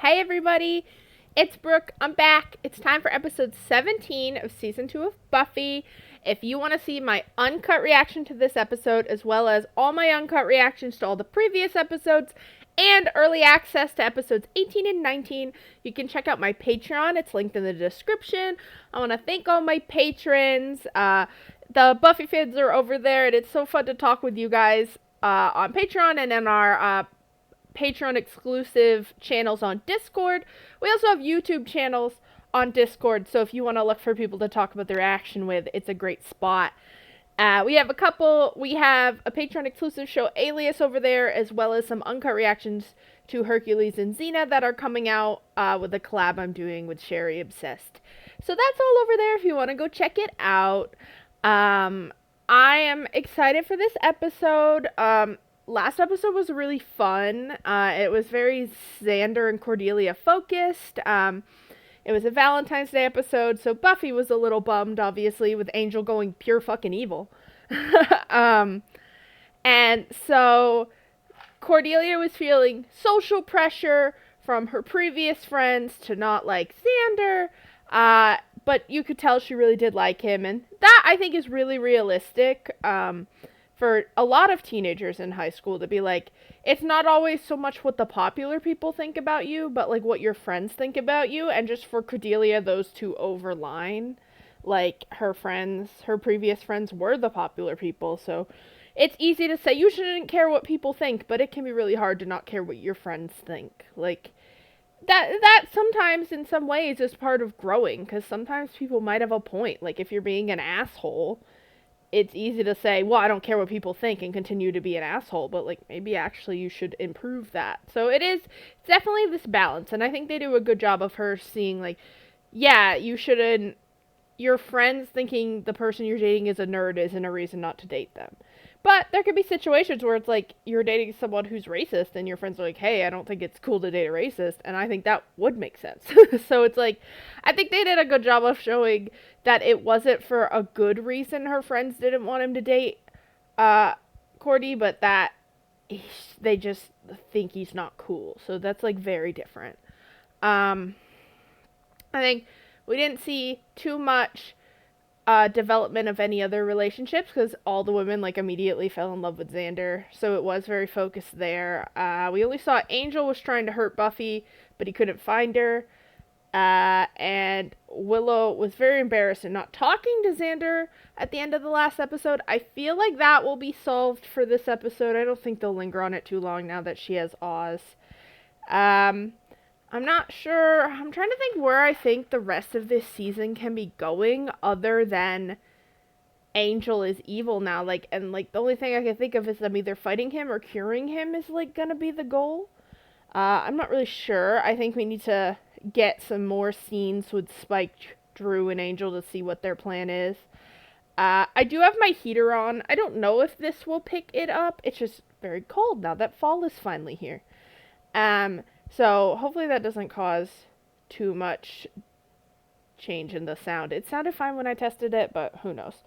Hey everybody, it's Brooke. I'm back. It's time for episode 17 of season 2 of Buffy. If you want to see my uncut reaction to this episode, as well as all my uncut reactions to all the previous episodes, and early access to episodes 18 and 19, you can check out my Patreon. It's linked in the description. I want to thank all my patrons. The Buffy fans are over there, and it's so fun to talk with you guys on Patreon and in our Patreon exclusive channels on Discord. We also have YouTube channels on Discord, so if you want to look for people to talk about their action with, it's a great spot. We have a Patreon exclusive show, Alias, over there, as well as some uncut reactions to Hercules and Xena that are coming out with a collab I'm doing with Sherry Obsessed. So that's all over there if you want to go check it out. I am excited for this episode. Last episode was really fun. It was very Xander and Cordelia focused. It was a Valentine's Day episode, so Buffy was a little bummed, obviously, with Angel going pure fucking evil. And so Cordelia was feeling social pressure from her previous friends to not like Xander, but you could tell she really did like him, and that, I think, is really realistic. For a lot of teenagers in high school to be like, it's not always so much what the popular people think about you, but like what your friends think about you. And just for Cordelia, those two overline. Like her previous friends were the popular people. So it's easy to say you shouldn't care what people think, but it can be really hard to not care what your friends think. Like that sometimes in some ways is part of growing, because sometimes people might have a point. Like if you're being an asshole, it's easy to say, well, I don't care what people think and continue to be an asshole, but like maybe actually you should improve that. So it's definitely this balance, and I think they do a good job of her seeing like, yeah, you shouldn't, your friends thinking the person you're dating is a nerd isn't a reason not to date them. But there could be situations where it's like you're dating someone who's racist and your friends are like, hey, I don't think it's cool to date a racist, and I think that would make sense. So it's like, I think they did a good job of showing that it wasn't for a good reason her friends didn't want him to date Cordy, but that they just think he's not cool. So that's like very different. I think we didn't see too much development of any other relationships, because all the women like immediately fell in love with Xander, so it was very focused there. We only saw Angel was trying to hurt Buffy, but he couldn't find her, and Willow was very embarrassed and not talking to Xander at the end of the last episode. I feel like that will be solved for this episode. I don't think they'll linger on it too long now that she has Oz. I'm not sure. I'm trying to think where I think the rest of this season can be going, other than Angel is evil now. And the only thing I can think of is them either fighting him or curing him is, gonna be the goal. I'm not really sure. I think we need to get some more scenes with Spike, Drew, and Angel to see what their plan is. I do have my heater on. I don't know if this will pick it up. It's just very cold now that fall is finally here. So hopefully that doesn't cause too much change in the sound. It sounded fine when I tested it, but who knows.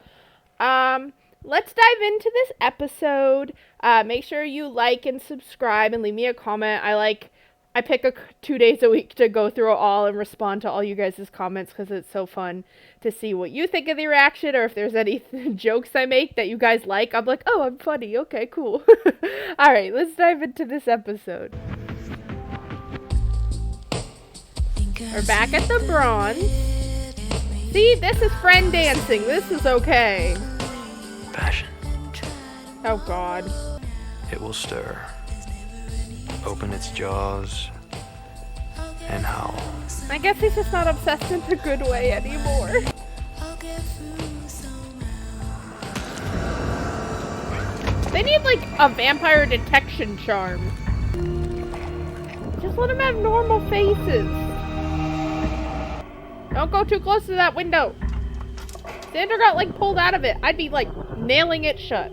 Let's dive into this episode. Make sure you like and subscribe and leave me a comment. I pick 2 days a week to go through all and respond to all you guys' comments, because it's so fun to see what you think of the reaction, or if there's any jokes I make that you guys like. I'm like, oh, I'm funny. Okay, cool. All right, let's dive into this episode. We're back at the Bronze. See, this is friend dancing. This is okay. Passion. Oh, God. It will stir, open its jaws, and howl. I guess he's just not obsessed in a good way anymore. They need, a vampire detection charm. Just let them have normal faces. Don't go too close to that window. Xander got, pulled out of it. I'd be, nailing it shut.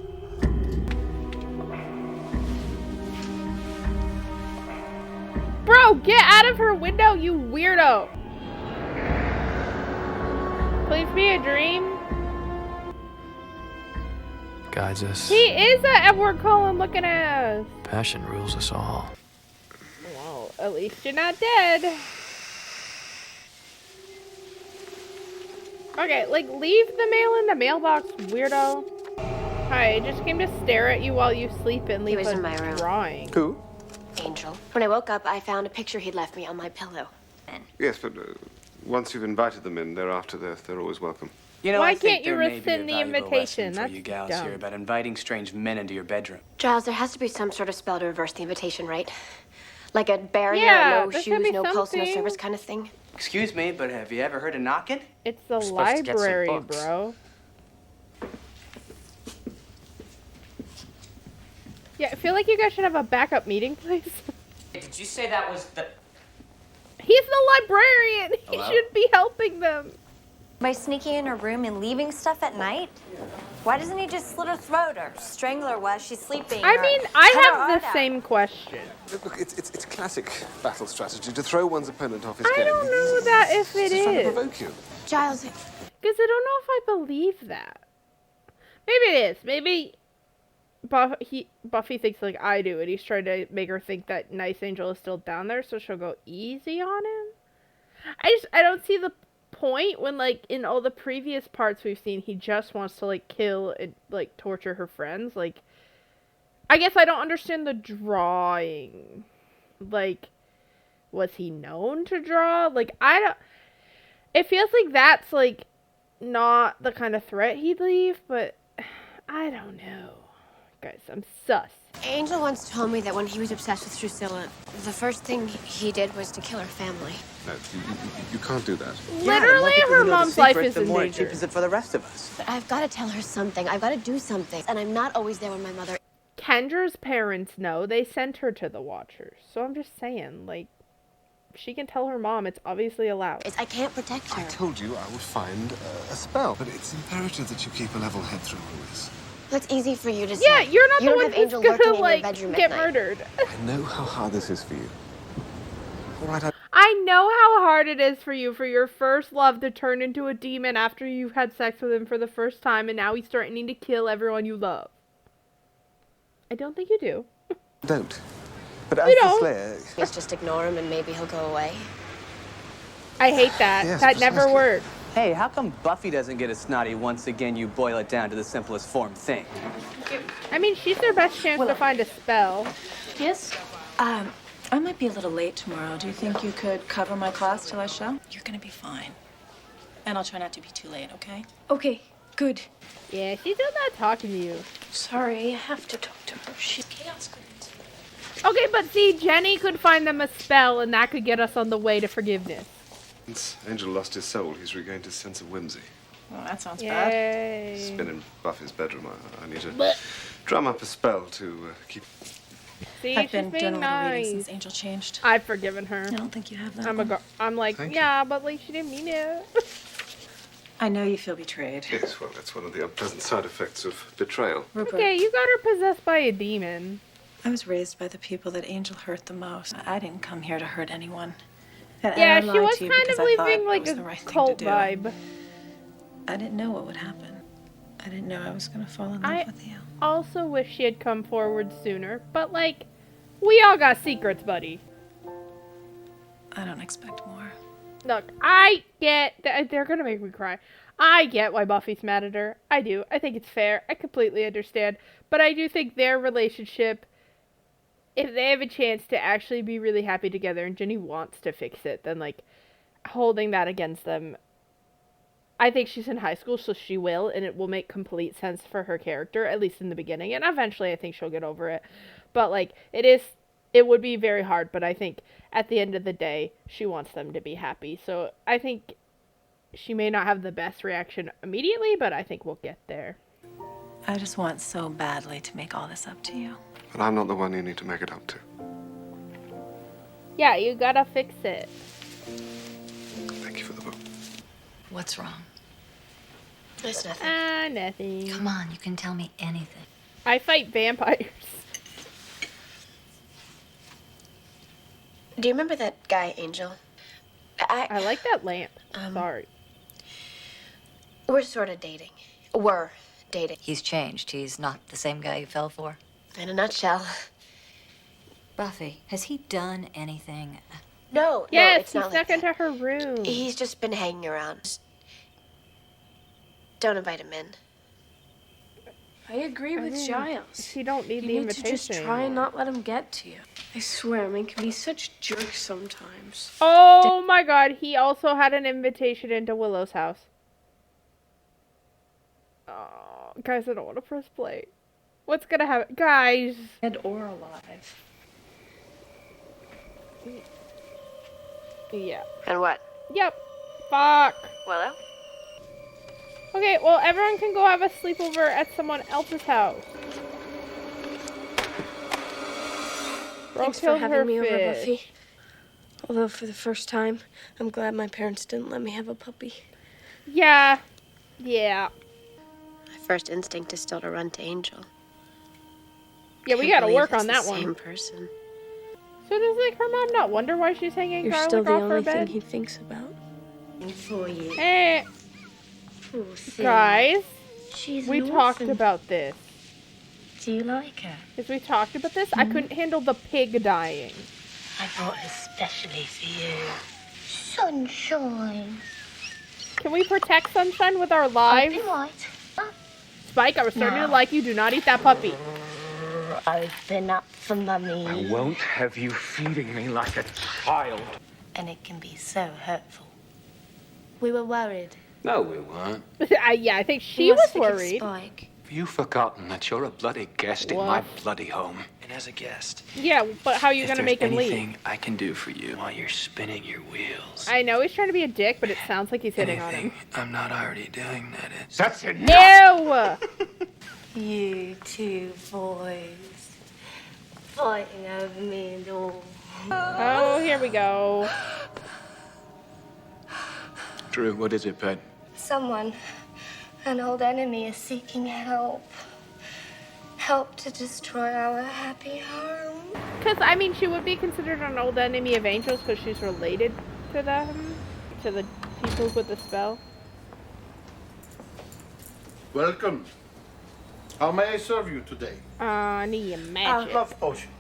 Bro, get out of her window, you weirdo. Please be a dream. Guides us. He is a Edward Cullen looking ass. Passion rules us all. Wow. At least you're not dead. Okay, like, leave the mail in the mailbox, weirdo. Hi, I just came to stare at you while you sleep and leave was a in my room. drawing. Who? Angel. When I woke up, I found a picture he'd left me on my pillow. Yes, but once you've invited them in, thereafter they're always welcome. You know, Why I think can't you there may be a rescind the valuable invitation? lesson for That's you gals dumb. here about inviting strange men into your bedroom. Giles, there has to be some sort of spell to reverse the invitation, right? Like a barrier, Yeah, no there should be shoes, no pulse, no something. service kind of thing. Excuse me, but have you ever heard of knocking? It's the supposed to get some library, books. bro. Yeah, I feel like you guys should have a backup meeting place. Did you say that was the... He's the librarian. He Hello? should be helping them. By sneaking in her room and leaving stuff at night? Why doesn't he just slit her throat or strangle her while she's sleeping? I or mean, cut her I have heart the out? same question. Look, it's classic battle strategy to throw one's opponent off his I game. don't know that if it He's trying to is. provoke you. Giles, Because I don't know if I believe that. Maybe it is. Maybe Buffy thinks like I do, and he's trying to make her think that Nice Angel is still down there, so she'll go easy on him. I don't see the point when, like, in all the previous parts we've seen, he just wants to, like, kill and, like, torture her friends. Like, I guess I don't understand the drawing. Like, was he known to draw? Like, I don't... It feels like that's, like, not the kind of threat he'd leave, but I don't know. Guys, I'm sus. Angel once told me that when he was obsessed with Drusilla, the first thing he did was to kill her family. No, you can't do that. Literally, her mom's life is in the more danger. cheap is it for the rest of us. But I've got to tell her something. I've got to do something. And I'm not always there when my mother... Kendra's parents know. They sent her to the Watchers. So I'm just saying, like, she can tell her mom. It's obviously allowed. I can't protect her. I told you I would find a spell, but it's imperative that you keep a level head through all this. That's easy for you to say. Yeah, you're not you the don't one have who's Angel lurking gonna, in like, your bedroom get at night. murdered. I know how hard this is for you. All right, I know how hard it is for you, for your first love to turn into a demon after you've had sex with him for the first time, and now he's threatening to kill everyone you love. I don't think you do. don't. But as You the don't. Slayer, Let's just ignore him and maybe he'll go away. I hate that. Yes, that never precisely. works. Hey, how come Buffy doesn't get as snotty once again you boil it down to the simplest form thing? I mean, she's their best chance to find a spell. Yes? I might be a little late tomorrow. Do you think you could cover my class till I show? You're gonna be fine. And I'll try not to be too late, okay? Okay, good. Yeah, she's still not talking to you. Sorry, I have to talk to her. She's chaos queen. Okay, but see, Jenny could find them a spell, and that could get us on the way to forgiveness. since Angel lost his soul, he's regained his sense of whimsy. Well, that sounds bad. Yay. He's been in Buffy's bedroom. I need to Blech. drum up a spell to keep... See, I've she's been being doing a little reading nice. since Angel changed. I've forgiven her. I don't think you have that. I'm like, Thank you. yeah, but like she didn't mean it. I know you feel betrayed. Yes, well, that's one of the unpleasant side effects of betrayal. Rupert, Okay, you got her possessed by a demon. I was raised by the people that Angel hurt the most. I didn't come here to hurt anyone. And Yeah, I she lied was to you kind because of I thought leaving it like was a the right thing cult to do. vibe. I didn't know what would happen. I didn't know I was going to fall in love I with you. also wish she had come forward sooner, but like, we all got secrets, buddy. I don't expect more. Look, I get that they're gonna make me cry. I get why Buffy's mad at her. I do. I think it's fair. I completely understand. But I do think their relationship, if they have a chance to actually be really happy together and Jenny wants to fix it, then like holding that against them, I think she's in high school, so she will, and it will make complete sense for her character, at least in the beginning. And eventually I think she'll get over it. But like, it would be very hard, but I think at the end of the day, she wants them to be happy. So I think she may not have the best reaction immediately, but I think we'll get there. I just want so badly to make all this up to you. But I'm not the one you need to make it up to. Yeah, you gotta fix it. Thank you for the book. What's wrong? It's nothing. Nothing. Come on, you can tell me anything. I fight vampires. Do you remember that guy, Angel? I like that lamp. Sorry. We're sort of dating. We're dating. He's changed. He's not the same guy you fell for. In a nutshell. Buffy, has he done anything? No, Yes, it's he not snuck like that. into her room. He's just been hanging around. Just don't invite him in. I agree with Giles. She don't need You the need invitation. to just try and anymore. not let him get to you. I swear, men can be such jerks sometimes. Oh my god, he also had an invitation into Willow's house. Oh, guys, I don't want to press play. What's gonna happen? Guys! Dead or alive. Yeah. And what? Yep. Fuck. Willow? Okay, well, everyone can go have a sleepover at someone else's house. Bro Thanks for killed having her me over, fish. Buffy. Although for the first time, I'm glad my parents didn't let me have a puppy. Yeah. Yeah. My first instinct is still to run to Angel. Yeah, we Can't gotta believe work it's on the that Same one. person. So does, like, her mom not wonder why she's hanging You're garlic still the off her only thing bed? he thinks about. For you. Hey, Poor thing. guys, She's we an talked orphan. about this. Do you like her? Yes, we talked about this. I couldn't handle the pig dying. I bought her especially for you. Sunshine. Can we protect Sunshine with our lives? Open wide. Spike, I was starting to No. like you. Do not eat that puppy. Open up for mummy. I won't have you feeding me like a child. And it can be so hurtful. We were worried. No, we weren't. Yeah, I think she We was must forgive worried. Spike. Have you forgotten that you're a bloody guest in my bloody home? And as a guest, Yeah, but how are you if gonna there's make him anything leave? I can do for you while you're spinning your wheels. I know he's trying to be a dick, but it sounds like he's hitting on Anything him. I'm not already doing, that is. That's enough! Ew! You two boys. Fighting over me and all. Oh, here we go. Drew, what is it, Pet? Someone, an old enemy, is seeking help. Help to destroy our happy home. Because, I mean, she would be considered an old enemy of angels because she's related to them, to the people with the spell. Welcome. How may I serve you today? I need a magic. Love potion.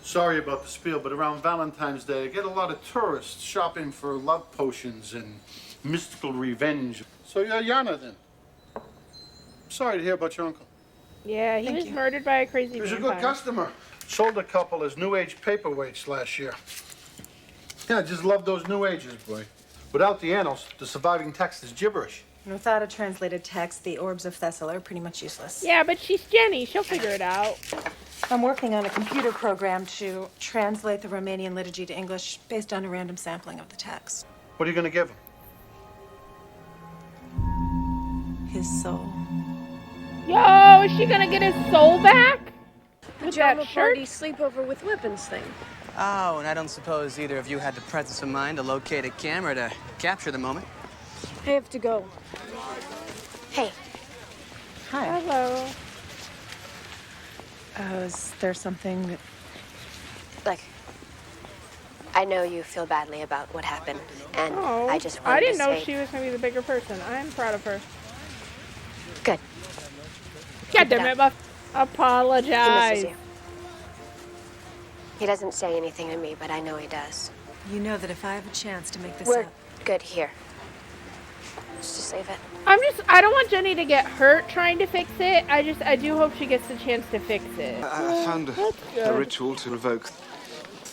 Sorry about the spiel, but around Valentine's Day, I get a lot of tourists shopping for love potions and mystical revenge. So you're Yana then. Sorry to hear about your uncle. Yeah, he was murdered by a crazy He was a vampire. good customer. Sold a couple as New Age paperweights last year. Yeah, I just love those New Ages, boy. Without the annals, the surviving text is gibberish. Without a translated text, the orbs of Thessal are pretty much useless. Yeah, but she's Jenny. She'll figure it out. I'm working on a computer program to translate the Romanian liturgy to English based on a random sampling of the text. What are you going to give him? His soul. Yo, is she gonna get his soul back? With Pajama that shirt? party sleepover with weapons thing. Oh, and I don't suppose either of you had the presence of mind to locate a camera to capture the moment? I have to go. Hey, Hi. Hello. Is there something that... look. I know you feel badly about what happened, and Oh, I just wanted I didn't to know say... she was gonna be the bigger person. I'm proud of her. Good. God damn it, Buff. He Apologize. misses you. He doesn't say anything to me, but I know he does. You know that if I have a chance to make this We're up... good here. Let's just leave it. I don't want Jenny to get hurt trying to fix it. I do hope she gets the chance to fix it. I found That's a good. ritual to revoke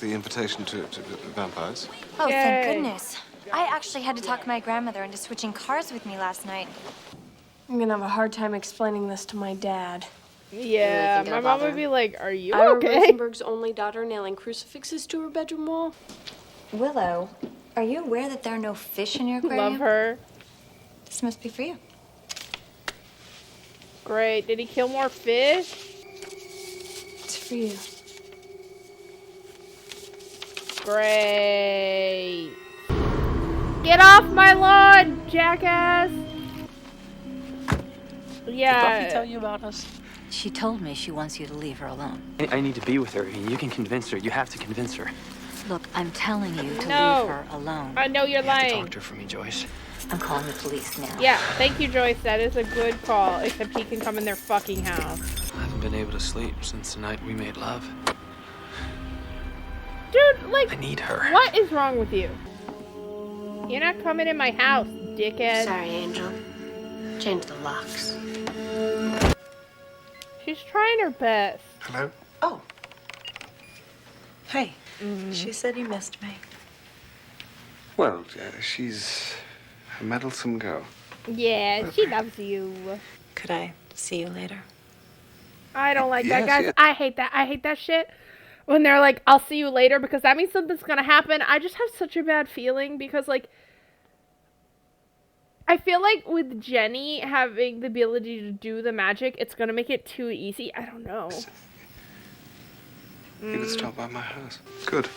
the invitation to vampires. Oh, Yay. thank goodness. I actually had to talk my grandmother into switching cars with me last night. I'm gonna have a hard time explaining this to my dad. Yeah, think my it'll mom bother would be him? like, "Are you Ira okay?" Rosenberg's only daughter nailing crucifixes to her bedroom wall. Willow, are you aware that there are no fish in your aquarium? Love her. This must be for you. Great. Did he kill more fish? It's for you. Great. Get off my lawn, jackass. Yeah. Did Buffy tell you about us? She told me she wants you to leave her alone. I need to be with her, and you can convince her. You have to convince her. Look, I'm telling you to No. leave her alone. I know you're You have to lying. talk to her for me, Joyce. I'm calling the police now. Yeah, thank you, Joyce. That is a good call. Except he can come in their fucking house. I haven't been able to sleep since the night we made love. Dude, like, I need her. what is wrong with you? You're not coming in my house, dickhead. Sorry, Angel. Change the locks. She's trying her best. Hello? Oh. Hey. She said you missed me. Well, she's a meddlesome girl. Yeah, she loves you. Could I see you later? I don't like that, Yes, guys. yes. I hate that. I hate that shit. When they're like, I'll see you later, because that means something's gonna happen. I just have such a bad feeling because, like, I feel like with Jenny having the ability to do the magic, it's gonna make it too easy. I don't know. You could stop by my house. Good.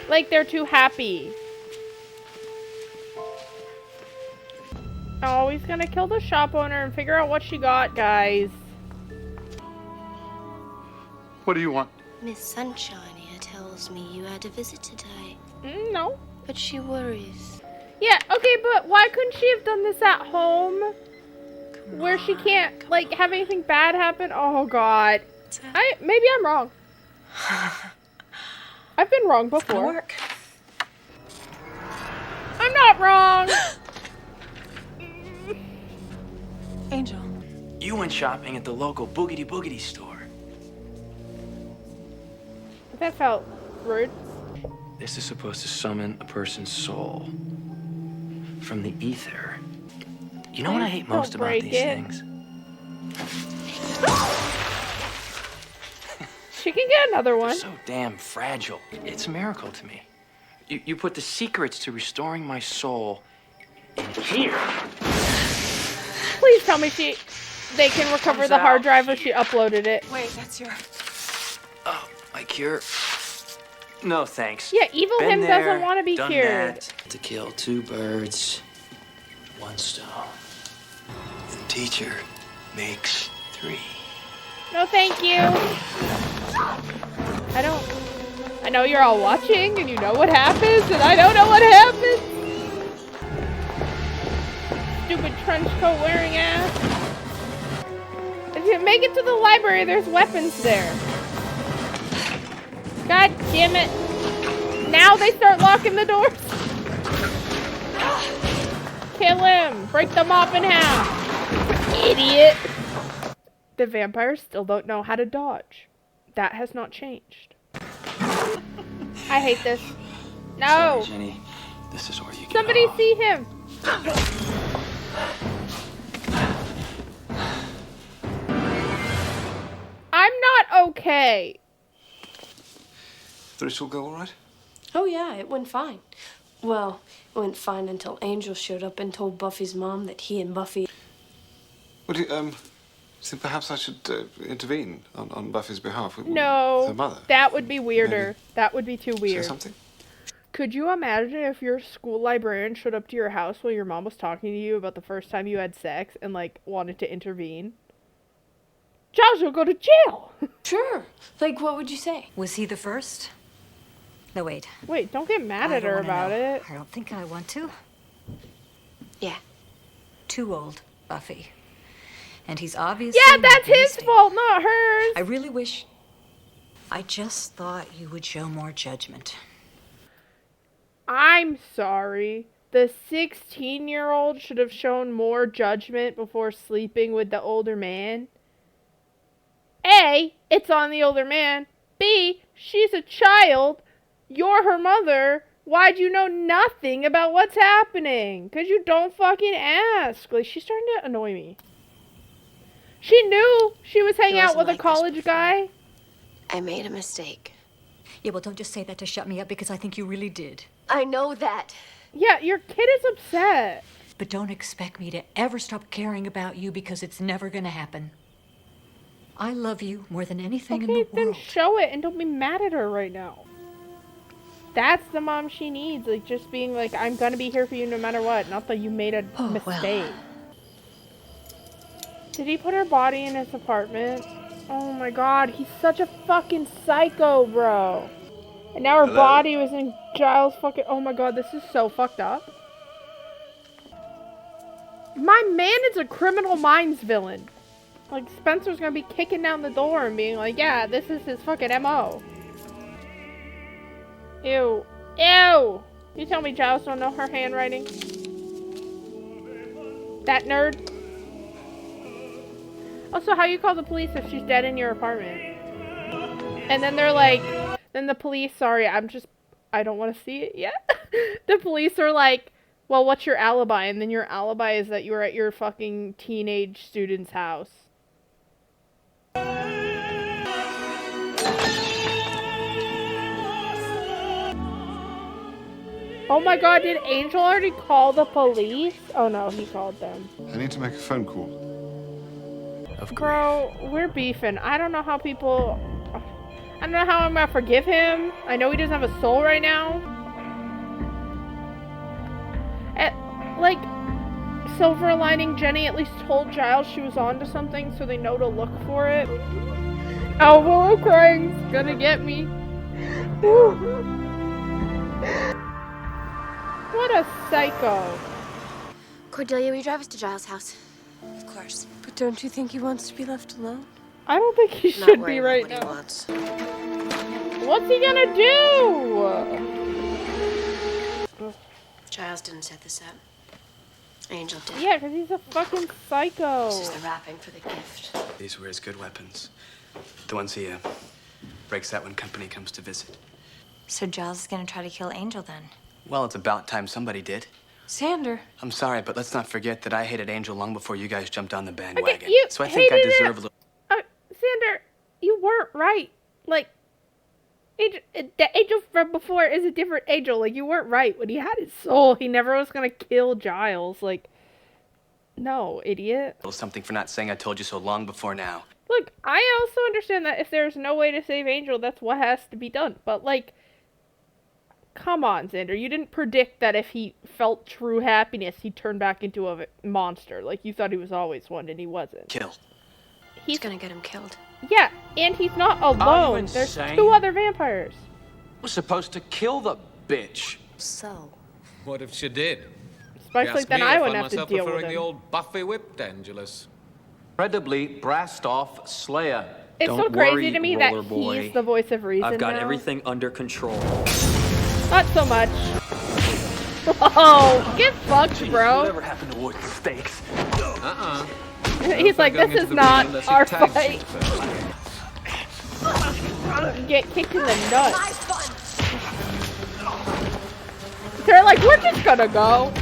Like, they're too happy. Oh, he's gonna kill the shop owner and figure out what she got, guys. What do you want? Miss Sunshine here tells me you had a visit today. No. But she worries. Yeah, okay, but why couldn't she have done this at home? Where she can't, like, have anything bad happen? Oh, God. Maybe I'm wrong. I've been wrong before. Work. I'm not wrong. Angel. You went shopping at the local boogity boogity store. That felt rude. This is supposed to summon a person's soul from the ether. You know what I hate most about these things? She can get another one. So damn fragile. It's a miracle to me. You put the secrets to restoring my soul in here. Please tell me they can recover Comes the hard out drive or she uploaded it. Wait, that's your... Oh, my cure. No, thanks. Yeah, evil Been him there, doesn't want to be done cured. that. To kill two birds, one stone. The teacher makes three. No, thank you. I know you're all watching and you know what happens and I don't know what happens. Stupid trench coat wearing ass. If you make it to the library, there's weapons there. God damn it. Now they start locking the doors. Kill him. Break the mop in half. Idiot. The vampires still don't know how to dodge. That has not changed. I hate this. No. Sorry, Jenny. This is where you get Somebody off. see him. I'm not okay. Did it all go all right? Oh, yeah, it went fine. Well, it went fine until Angel showed up and told Buffy's mom that he and Buffy... Would you, think perhaps I should intervene on Buffy's behalf with No. her mother? That would be weirder. Maybe That would be too weird. Say something? Could you imagine if your school librarian showed up to your house while your mom was talking to you about the first time you had sex and, like, wanted to intervene? Giles will go to jail! Sure. Like, what would you say? Was he the first? No, wait. Wait, don't get mad I at don't her wanna about know. it. I don't think I want to. Yeah. Too old, Buffy. And he's obviously... Yeah, that's not his listening. fault, not hers! I really wish... I just thought you would show more judgment. I'm sorry. The 16-year-old should have shown more judgment before sleeping with the older man. A, it's on the older man. B, she's a child. You're her mother. Why'd you know nothing about what's happening? Because you don't fucking ask. Like, she's starting to annoy me. She knew she was hanging out with a college guy. I made a mistake. Yeah, well, don't just say that to shut me up because I think you really did. I know that. Yeah, your kid is upset. But don't expect me to ever stop caring about you because it's never gonna happen. I love you more than anything in Okay, the then world. show it and don't be mad at her right now. That's the mom she needs. Like, just being like, I'm gonna be here for you no matter what. Not that you made a mistake. Did he put her body in his apartment? Oh my god, he's such a fucking psycho, bro. And now her body was in Giles' fucking... Oh my god, this is so fucked up. My man is a Criminal Minds villain. Like, Spencer's gonna be kicking down the door and being like, yeah, this is his fucking MO. Ew. Ew! You tell me Giles don't know her handwriting? That nerd? Also, how you call the police if she's dead in your apartment? And then they're like, then the police, sorry, I don't want to see it yet. The police are like, well, what's your alibi? And then your alibi is that you were at your fucking teenage student's house. Oh my god, did Angel already call the police? Oh no, he called them. I need to make a phone call. Bro, we're beefing. I don't know how people... I don't know how I'm gonna forgive him. I know he doesn't have a soul right now. Like, silver lining, Jenny at least told Giles she was onto something so they know to look for it. Oh, Willow crying's gonna get me. What a psycho. Cordelia, will you drive us to Giles' house? Of course. But don't you think he wants to be left alone? I don't think he Not should worried be about right what now. he wants. What's he gonna do? Giles didn't set this up. Angel did. Yeah, because he's a fucking psycho. This is the wrapping for the gift. These were his good weapons. The ones he breaks out when company comes to visit. So Giles is gonna try to kill Angel then? Well, it's about time somebody did. Sander. I'm sorry, but let's not forget that I hated Angel long before you guys jumped on the bandwagon. Okay, you so I think I hated deserve it. a little... Sander, you weren't right. Like, the Angel from before is a different Angel. Like, you weren't right. When he had his soul, he never was gonna kill Giles. Like, no, idiot. Something for not saying I told you so long before now. Look, I also understand that if there's no way to save Angel, that's what has to be done. But, like, come on, Xander. You didn't predict that if he felt true happiness, he'd turn back into a monster. Like, you thought he was always one, and he wasn't. Kill. He's gonna get him killed. Yeah, and he's not alone. There's insane? 2 other vampires. We're supposed to kill the bitch. So? What if she did? Spike's like, then I wouldn't have to myself deal preferring with the him. old Buffy whipped Angelus. Incredibly brassed off Slayer. It's Don't so crazy worry, to me that Roller Boy. he's the voice of reason I've got now. everything under control. Not so much. Oh, get fucked, bro. Whatever happened to wood stakes? He's like, this is not our fight. Get kicked in the nuts. They're like, we're just gonna go.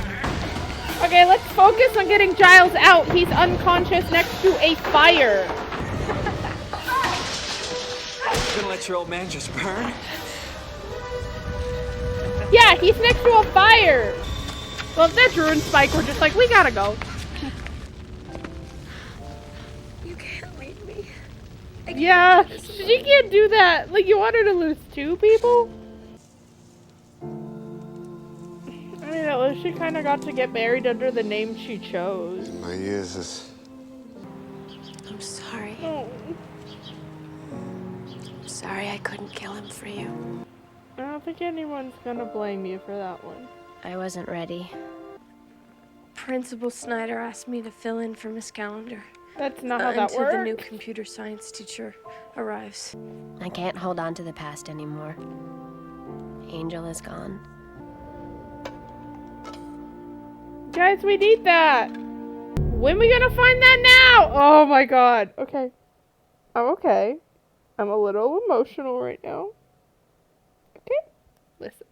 Okay, let's focus on getting Giles out. He's unconscious next to a fire. Gonna let your old man just burn? Yeah, he's next to a fire. Well, if that's Drew and Spike, we're just like, we gotta go. You can't leave me. Yeah, she can't do that. Like, you want her to lose 2 people? I mean, at least she kind of got to get married under the name she chose. My years is... I'm sorry. Oh. I'm sorry I couldn't kill him for you. I don't think anyone's gonna blame you for that one. I wasn't ready. Principal Snyder asked me to fill in for Miss Calendar. That's not how that until the new works. computer science teacher arrives. I can't hold on to the past anymore. Angel is gone. Guys, we need that. When we gonna find that now? Oh my god. Okay. I'm okay. I'm a little emotional right now. Okay? Listen.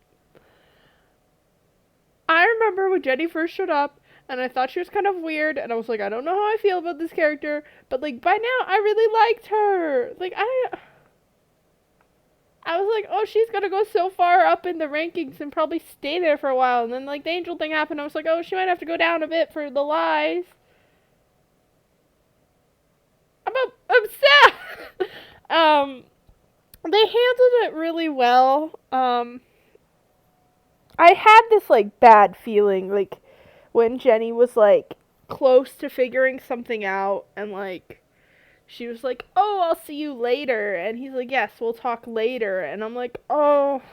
I remember when Jenny first showed up, and I thought she was kind of weird, and I was like, I don't know how I feel about this character, but like, by now, I really liked her. Like, I was like, oh, she's gonna go so far up in the rankings and probably stay there for a while, and then, like, the Angel thing happened, I was like, oh, she might have to go down a bit for the lies. I'm sad! They handled it really well. I had this, like, bad feeling, like, when Jenny was, like, close to figuring something out, and, like, she was like, oh, I'll see you later, and he's like, yes, we'll talk later, and I'm like, oh,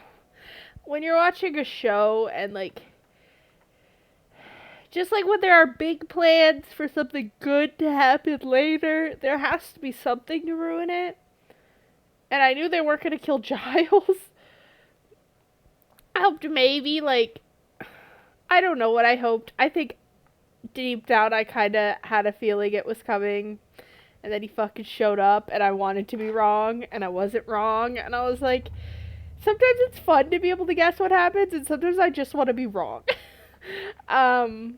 when you're watching a show, and, like, just like when there are big plans for something good to happen later, there has to be something to ruin it, and I knew they weren't going to kill Giles. I hoped maybe, like, I don't know what I hoped. I think deep down I kind of had a feeling it was coming. And then he fucking showed up and I wanted to be wrong and I wasn't wrong. And I was like, sometimes it's fun to be able to guess what happens and sometimes I just want to be wrong. I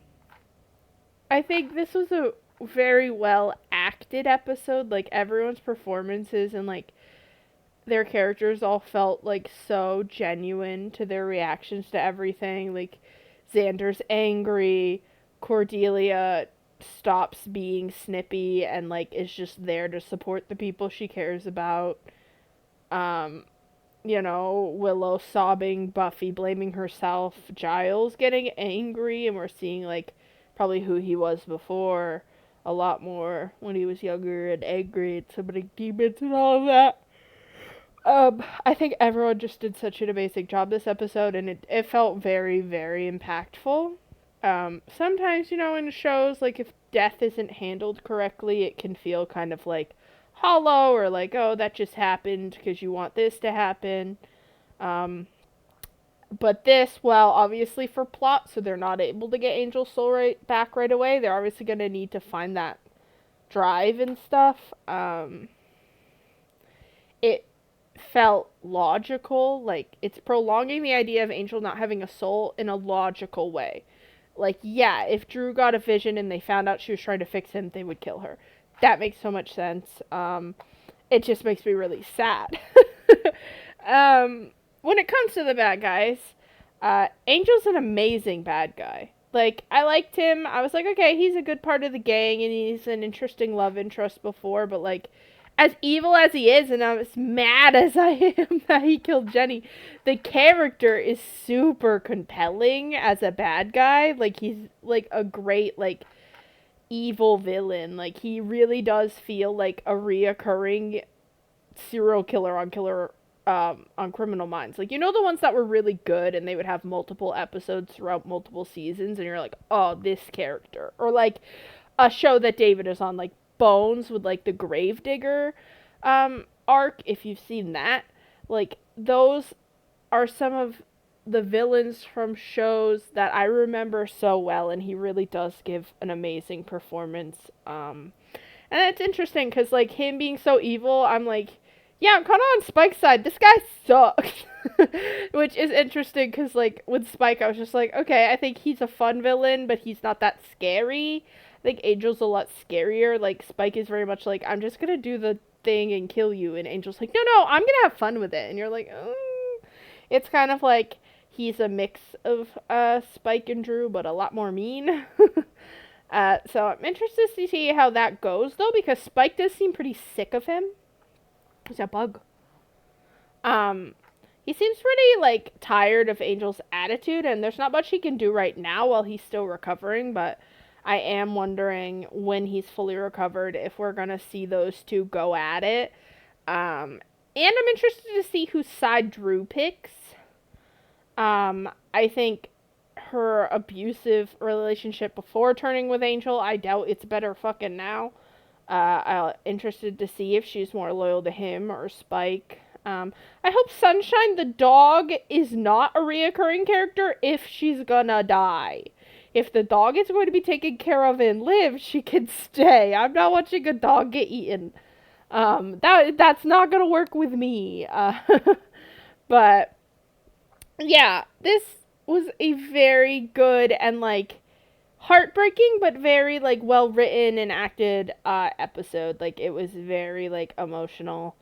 think this was a very well acted episode. Like, everyone's performances and, like, their characters all felt, like, so genuine to their reactions to everything. Like, Xander's angry, Cordelia stops being snippy and, like, is just there to support the people she cares about. You know, Willow sobbing, Buffy blaming herself, Giles getting angry, and we're seeing, like, probably who he was before a lot more when he was younger and angry and summoning demons and all of that. I think everyone just did such an amazing job this episode, and it felt very, very impactful. Sometimes, you know, in shows, like, if death isn't handled correctly, it can feel kind of, like, hollow, or like, oh, that just happened because you want this to happen. But this, well, obviously for plot, so they're not able to get Angel's soul back right away. They're obviously going to need to find that drive and stuff. It felt logical. Like, it's prolonging the idea of Angel not having a soul in a logical way. Like, yeah, if Drew got a vision and they found out she was trying to fix him, they would kill her. That makes so much sense. It just makes me really sad. When it comes to the bad guys, Angel's an amazing bad guy. Like, I liked him. I was like, okay, he's a good part of the gang, and he's an interesting love interest before, but, like, as evil as he is, and as mad as I am that he killed Jenny, the character is super compelling as a bad guy. Like, he's, like, a great, like, evil villain. Like, he really does feel like a reoccurring serial killer on Criminal Minds. Like, you know, the ones that were really good and they would have multiple episodes throughout multiple seasons, and you're like, oh, this character. Or, like, a show that David is on, like Bones, with, like, the Gravedigger arc, if you've seen that. Like, those are some of the villains from shows that I remember so well, and he really does give an amazing performance. And it's interesting, because, like, him being so evil, I'm like, yeah, I'm kind of on Spike's side. This guy sucks. Which is interesting, because, like, with Spike, I was just like, okay, I think he's a fun villain, but he's not that scary. I think Angel's a lot scarier. Like, Spike is very much like, I'm just gonna do the thing and kill you, and Angel's like, no, I'm gonna have fun with it. And you're like, oh. It's kind of like he's a mix of Spike and Drew, but a lot more mean. So I'm interested to see how that goes, though, because Spike does seem pretty sick of him. He's a bug. He seems pretty, like, tired of Angel's attitude, and there's not much he can do right now while he's still recovering, but I am wondering when he's fully recovered if we're gonna see those two go at it. And I'm interested to see whose side Drew picks. I think her abusive relationship before turning with Angel, I doubt it's better fucking now. I'm interested to see if she's more loyal to him or Spike. I hope Sunshine the dog is not a reoccurring character if she's gonna die. If the dog is going to be taken care of and live, she can stay. I'm not watching a dog get eaten. That's not gonna work with me. But yeah, this was a very good and, like, heartbreaking but very, like, well written and acted episode. Like, it was very, like, emotional.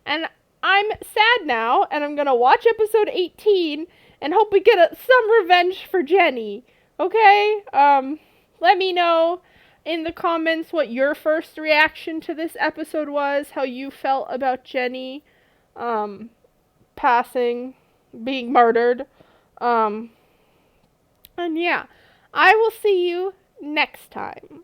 And I'm sad now, and I'm gonna watch episode 18 and hope we get some revenge for Jenny. Okay? Let me know in the comments what your first reaction to this episode was, how you felt about Jenny passing, being murdered. And yeah, I will see you next time.